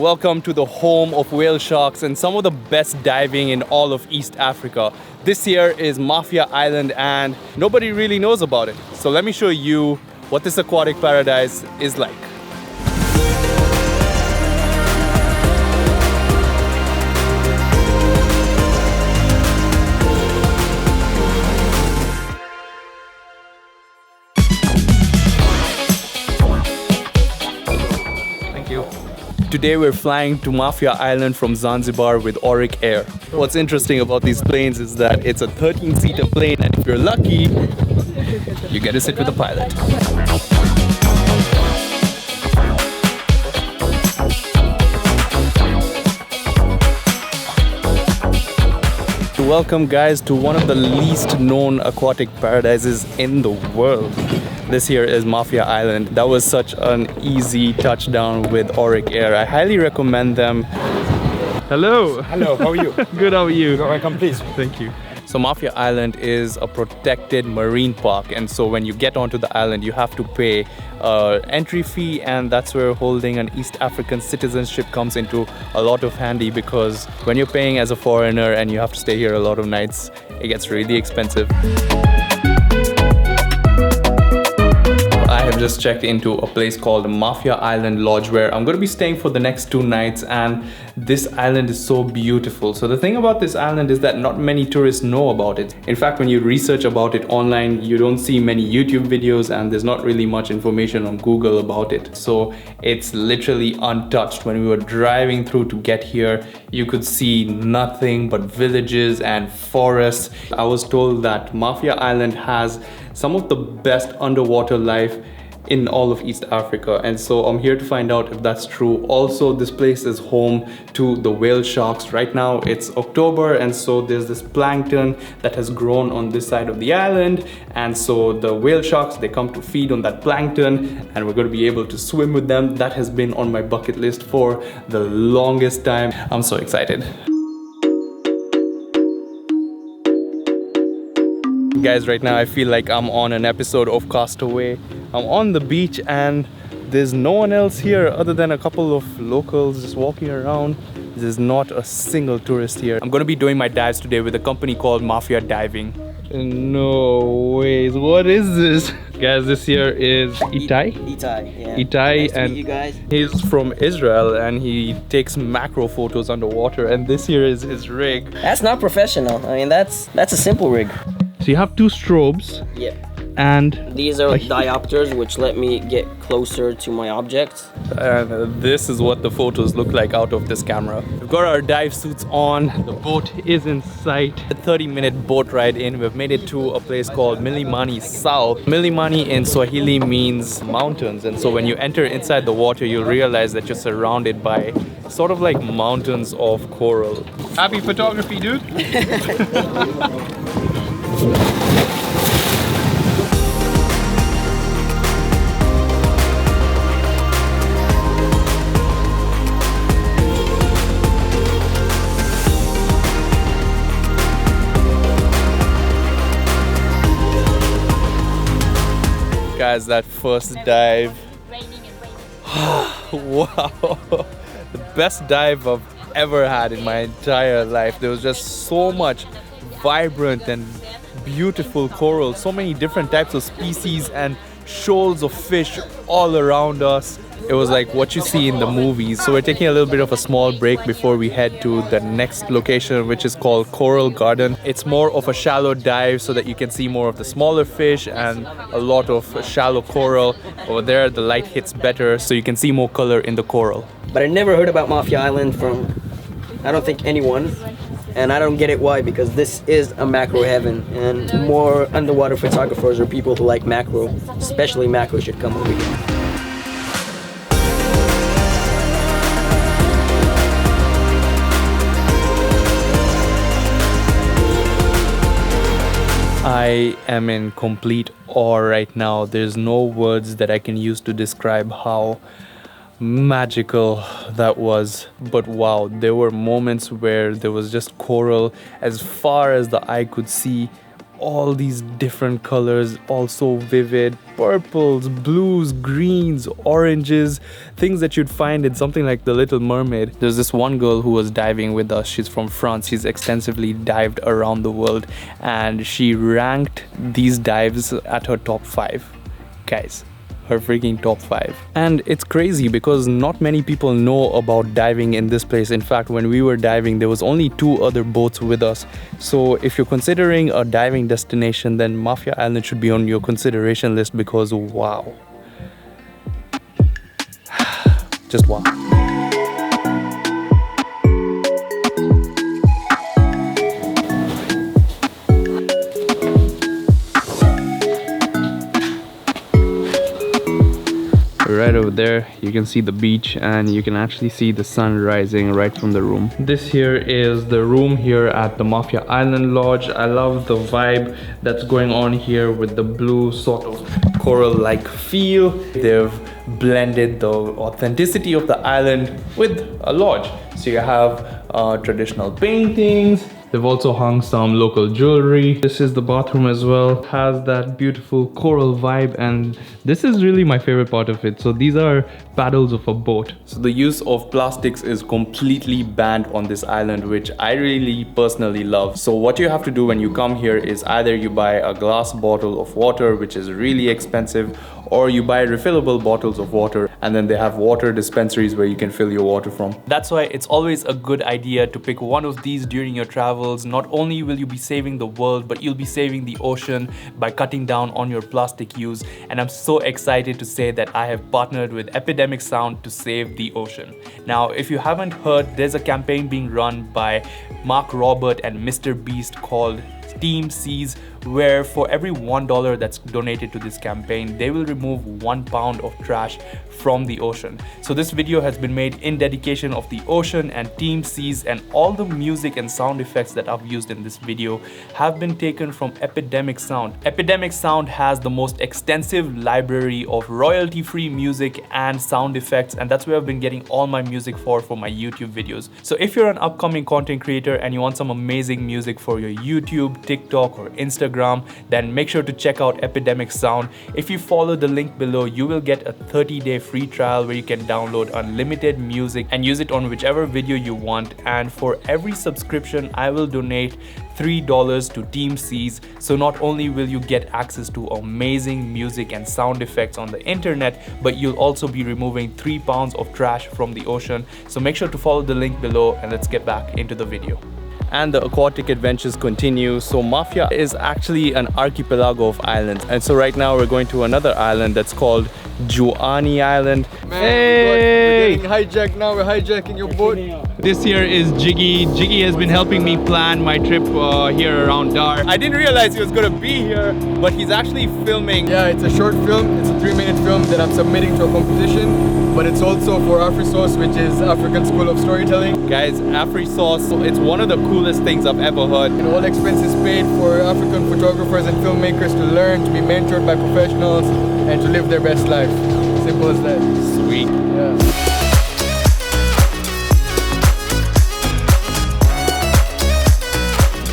welcome to the home of whale sharks and some of the best diving in all of East Africa. This here is Mafia Island and nobody really knows about it. So let me show you what this aquatic paradise is like. Today we're flying to Mafia Island from Zanzibar with Auric Air. What's interesting about these planes is that it's a 13-seater plane, and if you're lucky, you get to sit with the pilot. Welcome guys to one of the least known aquatic paradises in the world. This here is Mafia Island. That was such an easy touchdown with Auric Air. I highly recommend them. Hello. Hello, how are you? Good, how are you? You're welcome, please. Thank you. So Mafia Island is a protected marine park, and so when you get onto the island you have to pay an entry fee, and that's where holding an East African citizenship comes into a lot of handy, because when you're paying as a foreigner and you have to stay here a lot of nights, it gets really expensive. I have just checked into a place called Mafia Island Lodge where I'm going to be staying for the next 2 nights, and this island is so beautiful. So the thing about this island is that not many tourists know about it. In fact, when you research about it online, you don't see many YouTube videos and there's not really much information on Google about it. So it's literally untouched. When we were driving through to get here, you could see nothing but villages and forests. I was told that Mafia Island has some of the best underwater life in all of East Africa, and so I'm here to find out if that's true. Also, this place is home to the whale sharks. Right now it's October, and so there's this plankton that has grown on this side of the island, and so the whale sharks, they come to feed on that plankton, and we're going to be able to swim with them. That has been on my bucket list for the longest time. I'm so excited. Guys, right now I feel like I'm on an episode of Castaway. I'm on the beach and there's no one else here other than a couple of locals just walking around. There's not a single tourist here. I'm gonna be doing my dives today with a company called Mafia Diving. No ways, what is this? Guys, this here is Itai. Yeah. Itai, Nice to and meet you guys. he's from Israel and he takes macro photos underwater, and this here is his rig. That's not professional. I mean, that's a simple rig. So you have 2 strobes. Yep. And These are diopters, which let me get closer to my object. And this is what the photos look like out of this camera. We've got our dive suits on. The boat is in sight. A 30-minute boat ride in. We've made it to a place called Milimani South. Milimani in Swahili means mountains. And so when you enter inside the water, you'll realize that you're surrounded by sort of like mountains of coral. Happy photography, dude. Guys, that first dive. Wow. The best dive I've ever had in my entire life. There was just so much vibrant and beautiful coral, so many different types of species and shoals of fish all around us. It was like what you see in the movies. So we're taking a little bit of a small break before we head to the next location, which is called Coral Garden. It's more of a shallow dive so that you can see more of the smaller fish and a lot of shallow coral. Over there the light hits better so you can see more color in the coral. But I never heard about Mafia Island from, I don't think, anyone. And I don't get it why, because this is a macro heaven, and more underwater photographers or people who like macro, especially macro, should come over here. I am in complete awe right now. There's no words that I can use to describe how magical that was. But wow, there were moments where there was just coral as far as the eye could see all these different colors, all so vivid. Purples, blues, greens, oranges, things that you'd find in something like The Little Mermaid. There's this one girl who was diving with us. She's from France. She's extensively dived around the world and she ranked these dives at her top 5. Guys, her freaking top 5. And it's crazy because not many people know about diving in this place. In fact, when we were diving, there was only 2 other boats with us. So if you're considering a diving destination, then Mafia Island should be on your consideration list because wow. Just wow. Right over there you can see the beach and you can actually see the sun rising right from the room. This here is the room here at the Mafia Island Lodge. I love the vibe that's going on here with the blue sort of coral-like feel. They've blended the authenticity of the island with a lodge. So you have traditional paintings. They've also hung some local jewelry. This is the bathroom as well. It has that beautiful coral vibe and this is really my favorite part of it. So these are paddles of a boat. So the use of plastics is completely banned on this island, which I really personally love. So what you have to do when you come here is either you buy a glass bottle of water, which is really expensive, or you buy refillable bottles of water and then they have water dispensaries where you can fill your water from. That's why it's always a good idea to pick one of these during your travels. Not only will you be saving the world, but you'll be saving the ocean by cutting down on your plastic use. And I'm so excited to say that I have partnered with Epidemic Sound to save the ocean. Now, if you haven't heard, there's a campaign being run by Mark Robert and Mr. Beast called Team Seas, where for every $1 that's donated to this campaign, they will remove 1 pound of trash from the ocean. So this video has been made in dedication of the ocean and Team Seas, and all the music and sound effects that I've used in this video have been taken from Epidemic Sound. Epidemic Sound has the most extensive library of royalty-free music and sound effects, and that's where I've been getting all my music for my YouTube videos. So if you're an upcoming content creator and you want some amazing music for your YouTube, TikTok or Instagram, then make sure to check out Epidemic Sound. If you follow the link below, you will get a 30-day free trial where you can download unlimited music and use it on whichever video you want. And for every subscription, I will donate $3 to Team Seas. So not only will you get access to amazing music and sound effects on the internet, but you'll also be removing 3 pounds of trash from the ocean. So make sure to follow the link below and let's get back into the video. And the aquatic adventures continue. So Mafia is actually an archipelago of islands, and so right now we're going to another island that's called Juani Island. Man, hey! we're getting hijacked now. We're hijacking your boat. This here is Jiggy. Jiggy has been helping me plan my trip here around Dar. I didn't realize he was gonna be here, but he's actually filming. Yeah, it's a short film. It's a 3-minute film that I'm submitting to a competition, but it's also for AfriSauce, which is African School of Storytelling. Guys, AfriSauce, it's one of the coolest things I've ever heard. And all expenses paid for African photographers and filmmakers to learn, to be mentored by professionals, and to live their best life. Simple as that. Sweet. Yeah.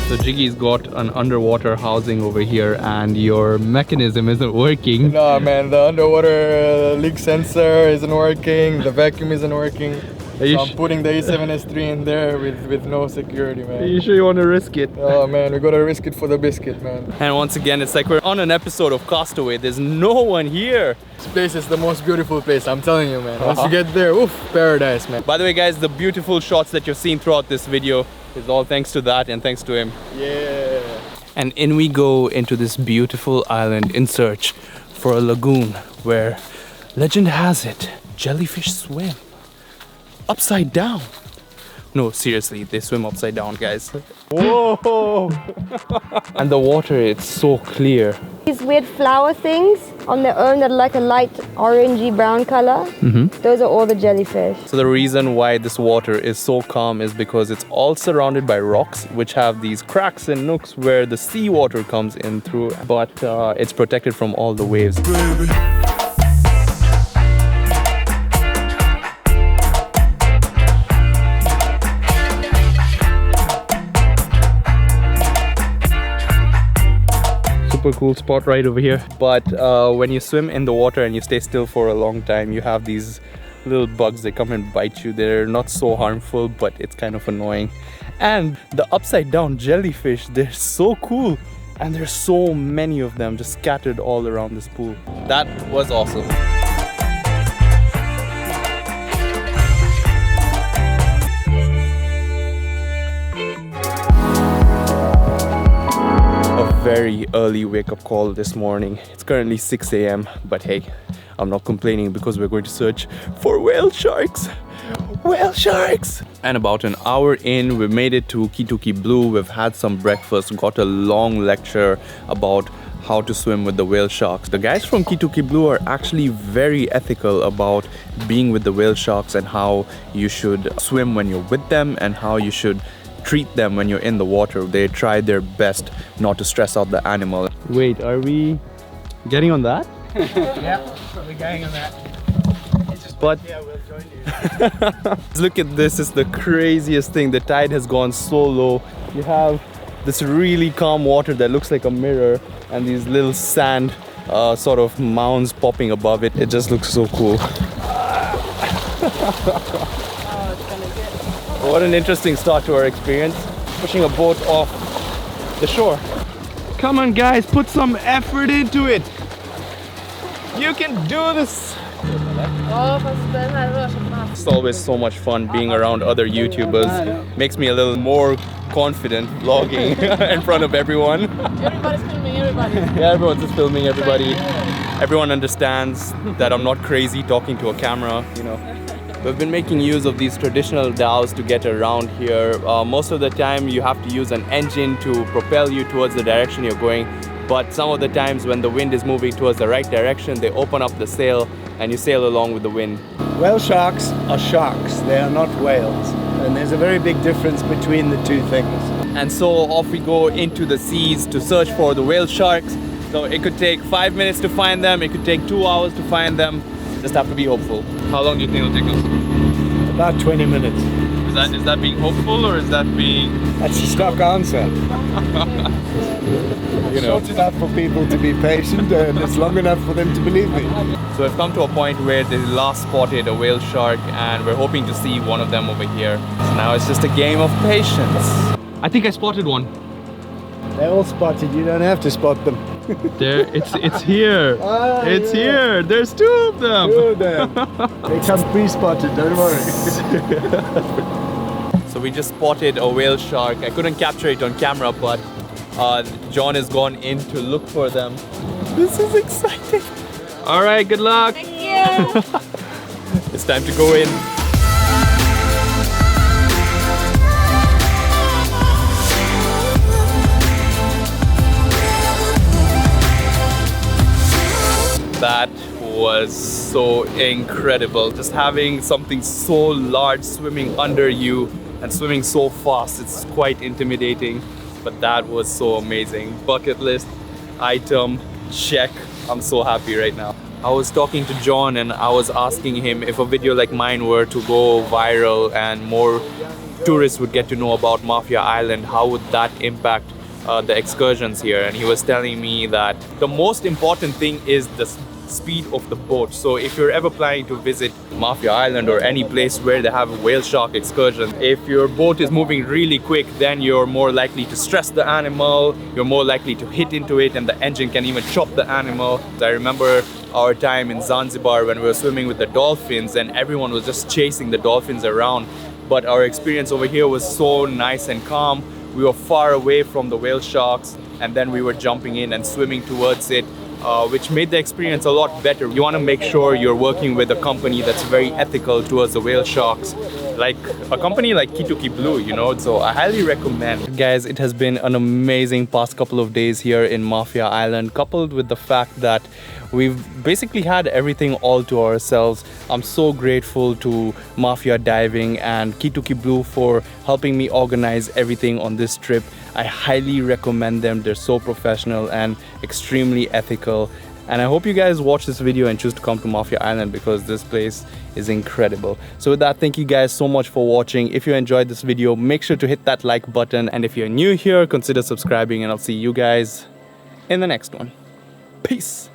So Jiggy's got an underwater housing over here and your mechanism isn't working. Nah man, the underwater leak sensor isn't working, the vacuum isn't working. So I'm putting the A7S3 in there with no security, man. Are you sure you want to risk it? Oh man, we gotta risk it for the biscuit, man. And once again, it's like we're on an episode of Castaway. There's no one here. This place is the most beautiful place, I'm telling you, man. Once you get there, oof, paradise, man. By the way, guys, the beautiful shots that you've seen throughout this video is all thanks to that and thanks to him. Yeah. And in we go into this beautiful island in search for a lagoon where, legend has it, jellyfish swim upside down. No, seriously, they swim upside down, guys. Whoa! And the water, it's so clear. These weird flower things on their own that are like a light orangey brown color. Those are all the jellyfish. So the reason why this water is so calm is because it's all surrounded by rocks which have these cracks and nooks where the seawater comes in through, but it's protected from all the waves. super cool spot right over here. But when you swim in the water and you stay still for a long time, you have these little bugs. They come and bite you. They're not so harmful, but it's kind of annoying. And the upside down jellyfish, they're so cool. And there's so many of them just scattered all around this pool. That was awesome. Very early wake-up call this morning. It's currently 6 a.m. but hey, I'm not complaining because we're going to search for whale sharks. Whale sharks! And about an hour in, we made it to Kituki Blue. We've had some breakfast, got a long lecture about how to swim with the whale sharks. The guys from Kituki Blue are actually very ethical about being with the whale sharks and how you should swim when you're with them and how you should treat them when you're in the water. They try their best not to stress out the animal. Wait, are we getting on that? Yeah, we're going on that. But yeah, we'll join you. look at this, it's the craziest thing. The tide has gone so low. You have this really calm water that looks like a mirror and these little sand sort of mounds popping above it. It just looks so cool. What an interesting start to our experience. Pushing a boat off the shore. Come on guys, put some effort into it. You can do this. It's always so much fun being around other YouTubers. Makes me a little more confident vlogging in front of everyone. Everybody's filming everybody. Yeah, everyone's just filming everybody. Everyone understands that I'm not crazy talking to a camera, you know. We've been making use of these traditional dhows to get around here. Most of the time you have to use an engine to propel you towards the direction you're going. But some of the times when the wind is moving towards the right direction, they open up the sail and you sail along with the wind. Whale sharks are sharks, they are not whales. And there's a very big difference between the two things. And so off we go into the seas to search for the whale sharks. So it could take 5 minutes to find them, it could take 2 hours to find them. Just have to be hopeful. How long do you think it'll take us? About 20 minutes. Is that being hopeful or is that being... That's a stock answer. You know. Short enough for people to be patient and it's long enough for them to believe me. So we've come to a point where they last spotted a whale shark and we're hoping to see one of them over here. So now it's just a game of patience. I think I spotted one. They're all spotted, you don't have to spot them. There, it's here. It's here. There's 2 of them. 2 of them. They come pre-spotted, don't worry. So we just spotted a whale shark. I couldn't capture it on camera, but John has gone in to look for them. This is exciting. All right, good luck. Thank you. It's time to go in. That was so incredible. Just having something so large swimming under you and swimming so fast, it's quite intimidating. But that was so amazing. Bucket list item check. I'm so happy right now. I was talking to John and I was asking him if a video like mine were to go viral and more tourists would get to know about Mafia Island, how would that impact the excursions here? And he was telling me that the most important thing is the speed of the boat. So if you're ever planning to visit Mafia Island or any place where they have a whale shark excursion, if your boat is moving really quick, then you're more likely to stress the animal, you're more likely to hit into it, and the engine can even chop the animal. I remember our time in Zanzibar when we were swimming with the dolphins and everyone was just chasing the dolphins around. But our experience over here was so nice and calm. We were far away from the whale sharks and then we were jumping in and swimming towards it, which made the experience a lot better. You want to make sure you're working with a company that's very ethical towards the whale sharks, like a company like Kituki Blue, you know. So I highly recommend. Guys, it has been an amazing past couple of days here in Mafia Island, coupled with the fact that we've basically had everything all to ourselves. I'm so grateful to Mafia Diving and Kituki Blue for helping me organize everything on this trip. I highly recommend them. They're so professional and extremely ethical. And I hope you guys watch this video and choose to come to Mafia Island because this place is incredible. So with that, thank you guys so much for watching. If you enjoyed this video, make sure to hit that like button. And if you're new here, consider subscribing and I'll see you guys in the next one. Peace.